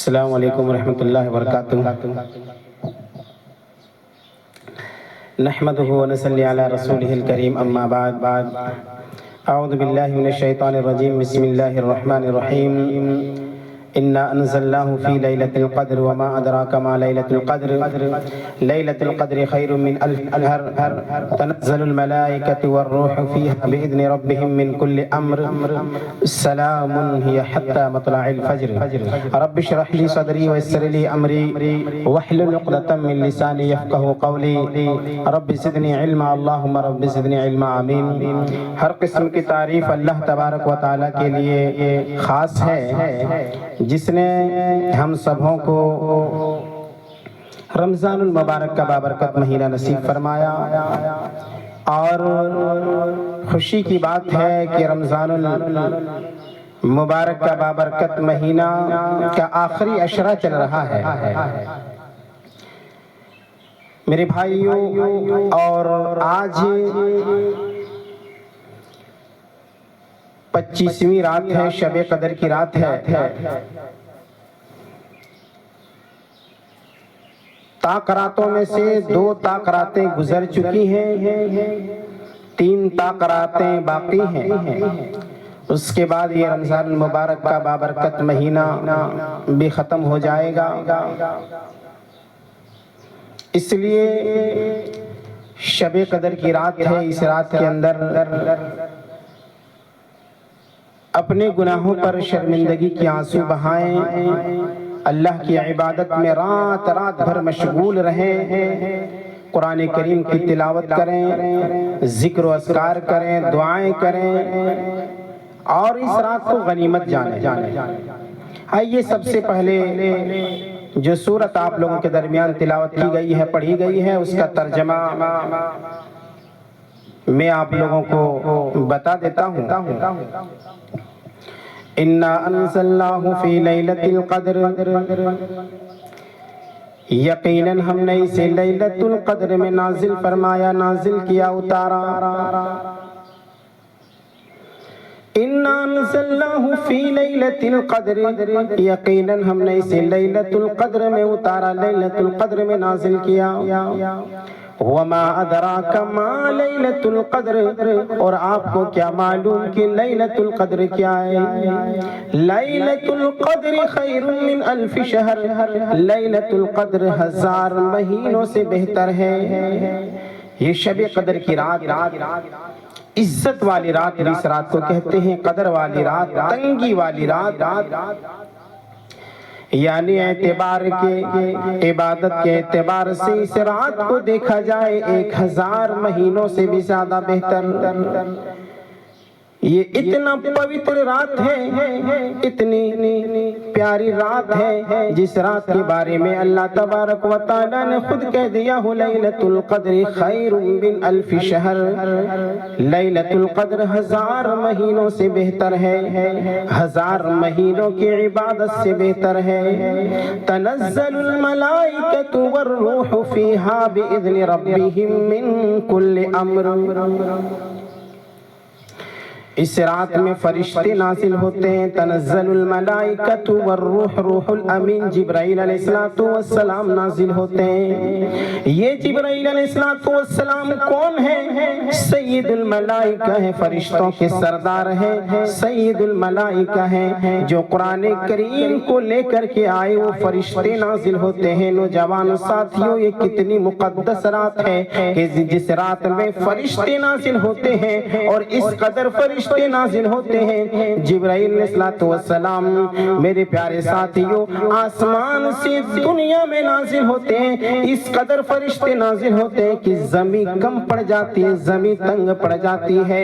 السلام علیکم ورحمۃ اللہ وبرکاتہ۔ نحمدہ ونصلی علی رسولہ الکریم، اما بعد۔ اعوذ باللہ من الشیطان الرجیم، بسم اللہ الرحمن الرحیم۔ انا انزلناه في ليلة القدر وما ادراك ما ليلة القدر ليلة القدر خير من الف شهر تنزل الملائكة والروح فيها بإذن ربهم من كل امر سلام هي حتى مطلع الفجر۔ رب اشرح لي صدري ويسر لي امري واحلل عقدة من لساني يفقهوا قولي۔ رب زدني علما، اللهم رب زدني علما، آمین۔ ہر قسم کی تعریف اللہ تبارک و تعالیٰ کے لیے خاص ہے، جس نے ہم سبوں کو رمضان المبارک کا بابرکت مہینہ نصیب فرمایا، اور خوشی کی بات ہے کہ رمضان المبارک کا بابرکت مہینہ کا آخری عشرہ چل رہا ہے میرے بھائیوں، اور آج 25ویں رات ہے، شب قدر کی رات ہے۔ تاقراتوں میں سے 2 تاقراتیں گزر چکی ہیں، 3 تاقراتیں باقی ہیں۔ اس کے بعد یہ رمضان المبارک کا بابرکت مہینہ بھی ختم ہو جائے گا۔ اس لیے شب قدر کی رات ہے، اس رات کے اندر اپنے گناہوں پر شرمندگی کی آنسو بہائیں، اللہ کی عبادت میں رات بھر مشغول رہیں، قرآن کریم کی تلاوت کریں، ذکر و اذکار کریں، دعائیں کریں، اور اس رات کو غنیمت جانیں۔ آئیے سب سے پہلے جو سورت آپ لوگوں کے درمیان تلاوت کی گئی ہے، پڑھی گئی ہے، اس کا ترجمہ میں آپ لوگوں کو بتا دیتا ہوں۔ انا انزلناه فی لیلۃ القدر، یقیناً ہم نے اسے لیلۃ القدر میں نازل فرمایا، نازل کیا، اتارا۔ انا انزلناه فی لیلۃ القدر، یقیناً ہم نے اسے لیلۃ القدر میں اتارا، لیلۃ القدر میں نازل کیا۔ وما ادراک ما لیلۃ القدر، اور آپ کو کیا معلوم کہ لیلۃ القدر کیا ہے؟ لیلۃ القدر خیر من الف شہر، لیلۃ القدر 1000 مہینوں سے بہتر ہے۔ یہ شب قدر کی رات عزت والی رات، اس رات کو کہتے ہیں قدر والی رات، تنگی والی رات، یعنی اعتبار کے، عبادت کے اعتبار سے اس رات کو دیکھا جائے 1000 مہینوں سے بھی زیادہ بہتر۔ یہ اتنا پوتر رات ہے، اتنی پیاری رات ہے، جس رات کے بارے میں اللہ تبارک و تعالیٰ نے خود کہہ دیا ہے، لیلۃ القدر خیر من الف شہر، لیلۃ القدر 1000 مہینوں سے بہتر ہے، 1000 مہینوں کی عبادت سے بہتر ہے۔ تنزل الملائکۃ والروح فیہا بإذن ربہم من کل امر، اس رات میں فرشتے نازل ہوتے ہیں۔ تنزل الملائکۃ والروح، روح الامین جبرائیل علیہ السلام نازل ہوتے ہیں۔ یہ جبرائیل علیہ السلام کون ہے؟ سید الملائکہ ہے، فرشتوں کے سردار ہیں، سید الملائکہ ہیں، جو قرآن کریم کو لے کر کے آئے، وہ فرشتے نازل ہوتے ہیں۔ نوجوان ساتھیوں، یہ کتنی مقدس رات ہے کہ جس رات میں فرشتے نازل ہوتے ہیں، اور اس قدر فرشتے نازل ہوتے ہیں۔ جبرائیل علیہ السلام میرے پیارے ساتھیوں آسمان سے دنیا میں نازل ہوتے ہیں، اس قدر فرشتے نازل ہوتے ہیں کہ زمین کم پڑ جاتی ہے، زمین تنگ پڑ جاتی ہے۔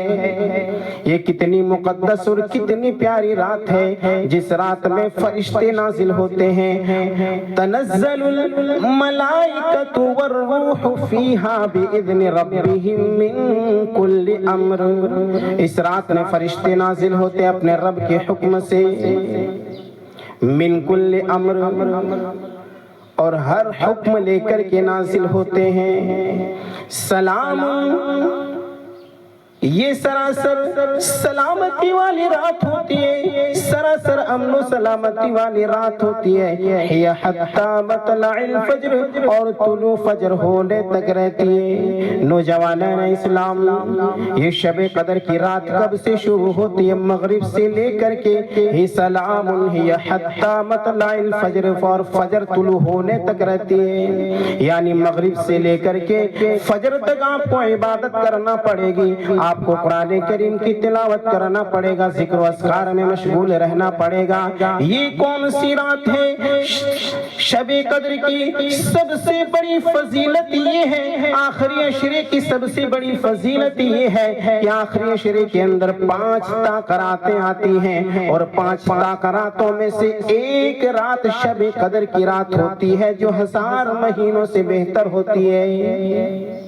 یہ کتنی مقدس اور کتنی پیاری رات ہے، جس رات میں فرشتے نازل ہوتے ہیں۔ تنزل الملائکۃ والروح فیہا بإذن ربہم من کل امر، اس رات میں فرشتے نازل ہوتے اپنے رب کے حکم سے، من کل امر، اور ہر حکم لے کر کے نازل ہوتے ہیں۔ سلام، یہ سراسر سلامتی والی رات ہوتی ہے، سراسر امن و سلامتی والی رات ہوتی ہے، یہ حتی مطلع الفجر، اور طلوع فجر ہونے تک رہتی ہے۔ نوجوانان اسلام، یہ شب قدر کی رات کب سے شروع ہوتی ہے؟ مغرب سے لے کر کے ہی سلام ہی حتی مطلع الفجر، اور فجر طلوع ہونے تک رہتی ہے، یعنی مغرب سے لے کر کے فجر تک آپ کو عبادت کرنا پڑے گی، آپ کو قرآن کریم کی تلاوت کرنا پڑے گا، ذکر و اذکار میں مشغول رہنا پڑے گا۔ یہ کون سی رات ہے؟ شب قدر کی سب سے بڑی فضیلت یہ ہے، آخری عشرے کی سب سے بڑی فضیلت یہ ہے کہ آخری عشرے کے اندر 5 تاکراتیں آتی ہیں، اور 5 تاکراتوں میں سے ایک رات شب قدر کی رات ہوتی ہے جو 1000 مہینوں سے بہتر ہوتی ہے۔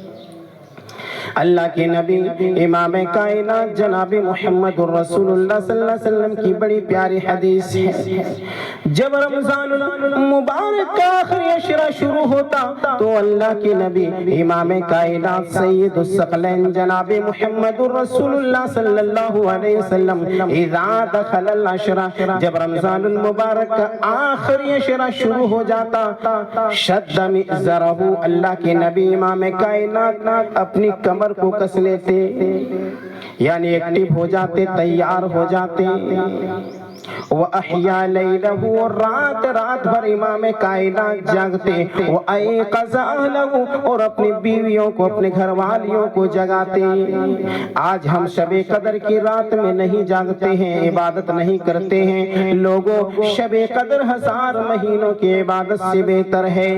اللہ کے نبی امام کائنات جناب محمد الرسول اللہ صلی اللہ علیہ وسلم کی بڑی پیاری حدیث ہے، جب رمضان المبارک کا آخری عشرہ شروع ہوتا تو اللہ کے نبی امام کائنات سید الثقلین جناب محمد الرسول اللہ صلی اللہ علیہ وسلم اذا دخل العشرہ، جب رمضان المبارک کا آخری عشرہ شروع ہو جاتا، شد مئزرہ، اللہ کے نبی امام کائنات اپنی کمر کو کس لیتے، یعنی ایکٹیو ہو جاتے، تیار ہو جاتے، وَأَحْيَا لَيْلَهُ، رات بھر امام کائنات جاگتے، وَأَيْقَظَ أَهْلَهُ، اور اپنی بیویوں کو، اپنے گھر والیوں کو جگاتے۔ آج ہم شب قدر کی رات میں نہیں جاگتے ہیں، عبادت نہیں کرتے ہیں لوگوں، شب قدر 1000 مہینوں کی عبادت سے بہتر ہے۔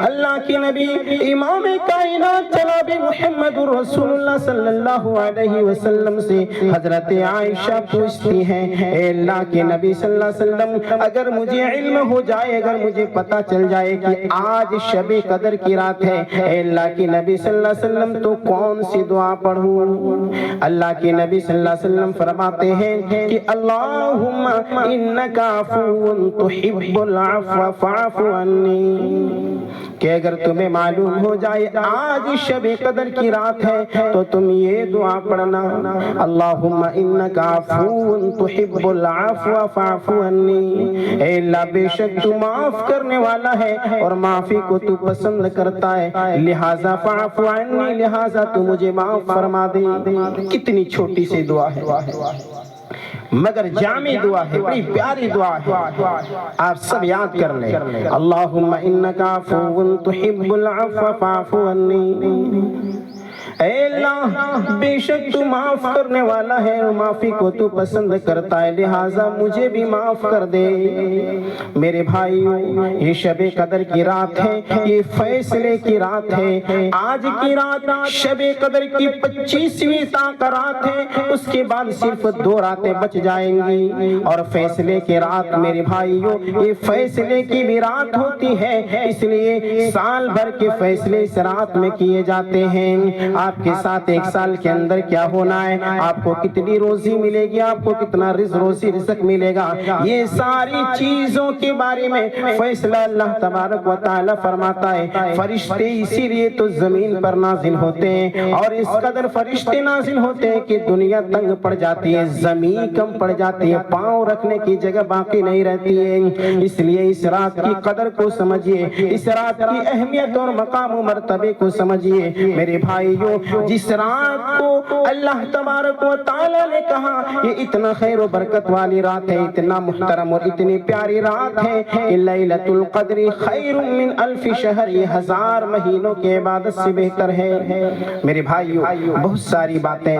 اللہ کی نبی امام کائنات جناب محمد رسول اللہ صلی اللہ علیہ وسلم سے حضرت عائشہ پوچھتی ہیں، اے اللہ کے نبی صلی اللہ علیہ وسلم، اگر مجھے علم ہو جائے، اگر مجھے پتا چل جائے کہ آج شب قدر کی رات ہے، اے اللہ کے نبی صلی اللہ علیہ وسلم، تو کون سی دعا پڑھوں؟ اللہ کے نبی صلی اللہ علیہ وسلم فرماتے ہیں کہ اللہم انکا عفو تحب العفو فاعف عنی، کہ اگر تمہیں معلوم ہو جائے آج شب قدر کی رات ہے تو تم یہ دعا پڑھنا، اللہم انکا عفو تحب العفو فاعف عنی، اے اللہ بے شک تو معاف کرنے والا ہے اور معافی کو تو پسند کرتا ہے، لہٰذا فاعف عنی، لہٰذا تو مجھے معاف فرما دے۔ کتنی چھوٹی سی دعا ہے مگر جامع دعا ہے، بڑی پیاری دعا ہے، آپ سب یاد کر لیں، اللہم انکا عفو تحب العفو فاعف عنی، اے اللہ بے شک تو معاف کرنے والا ہے اور معافی کو تو پسند کرتا ہے، لہٰذا مجھے بھی معاف کر دے۔ میرے بھائیو، یہ شب قدر کی رات ہے، یہ فیصلے کی رات ہے، آج کی رات شب قدر کی 25ویں تاکرات ہے، اس کے بعد صرف 2 راتیں بچ جائیں گی، اور فیصلے کی رات میرے بھائیو یہ فیصلے کی بھی رات ہوتی ہے، اس لیے سال بھر کے فیصلے اس رات میں کیے جاتے ہیں۔ آپ کے ساتھ 1 سال کے اندر کیا ہونا ہے، آپ کو کتنی روزی ملے گی، آپ کو کتنا رزق ملے گا، یہ ساری چیزوں کے بارے میں فیصلہ اللہ تبارک و تعالی فرماتا ہے۔ فرشتے اسی لیے تو زمین پر نازل ہوتے ہیں، اور اس قدر فرشتے نازل ہوتے ہیں کہ دنیا تنگ پڑ جاتی ہے، زمین کم پڑ جاتی ہے، پاؤں رکھنے کی جگہ باقی نہیں رہتی ہے۔ اس لیے اس رات کی قدر کو سمجھیے، اس رات کی اہمیت اور مقام و مرتبے کو سمجھیے میرے بھائیو۔ جس رات کو اللہ تبارک و تعالی نے کہا یہ اتنا خیر و برکت والی رات ہے، اتنا محترم اور اتنی پیاری رات ہے کہ لیلۃ القدر خیر من 1000 شہر، یہ 1000 مہینوں کی عبادت سے بہتر ہے۔ میرے بھائیو، بہت ساری باتیں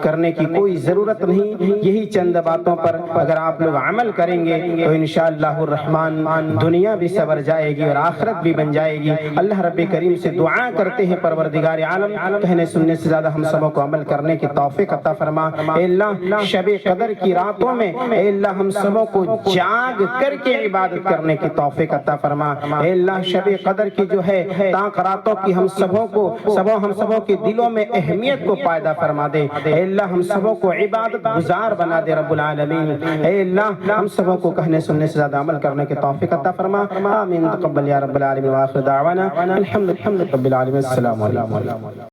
کرنے کی کوئی ضرورت نہیں، یہی چند باتوں پر اگر آپ لوگ عمل کریں گے تو انشاءاللہ الرحمن دنیا بھی سنور جائے گی اور آخرت بھی بن جائے گی۔ اللہ رب کریم سے دعا کرتے ہیں پروردگار عالم کہنے سننے سے زیادہ ہم سبوں کو عمل کرنے کی توفیق عطا فرما۔ اے اللہ شب قدر کی راتوں میں اے اللہ ہم سبوں کو جاگ کر کے عبادت کرنے کی توفیق عطا فرما۔ اے اللہ شب قدر کی جو ہے تاکراتوں کی ہم سبوں کے دلوں میں اہمیت کو پائیدہ فرما دے۔ اے اللہ ہم سبوں کو عبادت گزار بنا دے رب العالمین۔ اے اللہ ہم سبوں کو کہنے سننے سے زیادہ عمل کرنے کی توفیق عطا فرما۔ آمین تقبل یا رب العالمین، وآخر دعوانا الحمد للہ رب العالمین۔ السلام علیکم۔